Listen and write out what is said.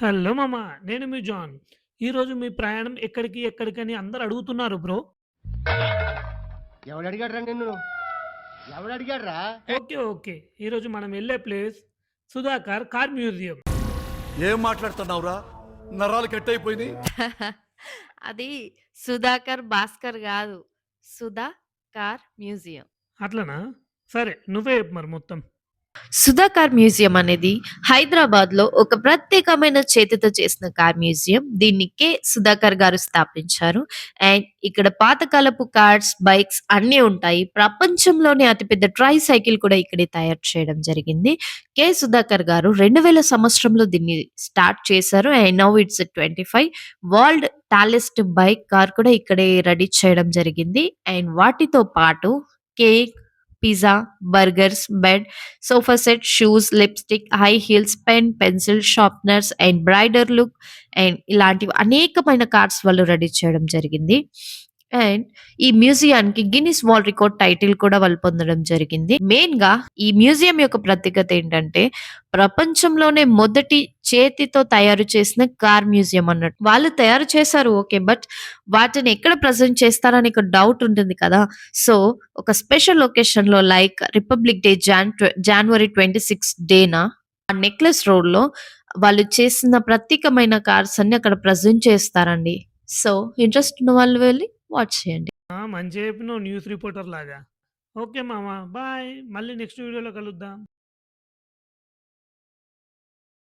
Hello మామ. నేను మీ John. ఈరోజు మీ ప్రయాణం ఎక్కడికని అందరూ అడుగుతున్నారు బ్రో. ఎవడడిగాడురా నిన్ను? ఎవడడిగాడురా? ఓకే. ఈరోజు మనం వెళ్ళే ప్లేస్ సుధాకర్ కార్ మ్యూజియం. ఏం మాట్లాడుతున్నావురా? నరాలు కట్ అయిపోయినాయి. అది సుధాకర్ భాస్కర్ గాదు. Sudha car museum. అట్లనా? సరే నువ్వే చెప్పు మరి మొత్తం. సుధాకర్ మ్యూజియం అనేది హైదరాబాద్‌లో ఒక ప్రత్యేకమైన చేతితో చేసిన కార్ మ్యూజియం. దీన్ని సుధాకర్ గారు స్థాపించారు. అండ్ ఇక్కడ పాతకాలపు కార్స్, బైక్స్ అన్నీ ఉంటాయి. ప్రపంచంలోనే అతిపెద్ద ట్రై సైకిల్ కూడా ఇక్కడే తయారు చేయడం జరిగింది. సుధాకర్ గారు 2000 సంవత్సరంలో దీన్ని స్టార్ట్ చేశారు. And now it's 25 world tallest bike car కూడా ఇక్కడే రెడీ చేయడం జరిగింది. అండ్ వాటితో పాటు cake, pizza, burgers, bed, sofa set, shoes, lipstick, high heels, pen, pencil, sharpeners and bridal look and ఇలాంటివి అనేకమైన కార్డ్స్ వాళ్ళు రెడీ చేయడం జరిగింది. అండ్ ఈ మ్యూజియానికి గిన్నిస్ వరల్డ్ రికార్డ్ టైటిల్ కూడా వాళ్ళు పొందడం జరిగింది. మెయిన్‌గా ఈ మ్యూజియం యొక్క ప్రత్యేకత ఏంటంటే, ప్రపంచంలోనే మొదటి చేతితో తయారు చేసిన కార్ మ్యూజియం అన్నట్టు. వాళ్ళు తయారు చేశారు ఓకే. బట్ వాటిని ఎక్కడ ప్రెజెంట్ చేస్తారని ఒక డౌట్ ఉంటుంది కదా! సో, ఒక స్పెషల్ ఒకేషన్‌లో లైక్ రిపబ్లిక్ డే జాన్వరి 26 డేన ఆ నెక్లెస్ రోడ్‌లో వాళ్ళు చేసిన ప్రత్యేకమైన కార్స్ అన్నీ అక్కడ ప్రెజెంట్ చేస్తారండి. సో, ఇంట్రెస్ట్ ఉన్న వాళ్ళు వెళ్లి వాచ్ చేయండి. మంచిగా చెప్పినవు న్యూస్ రిపోర్టర్ లాగా. ఓకే మామ. బాయ్. మళ్ళీ నెక్స్ట్ వీడియోలో కలుద్దాం.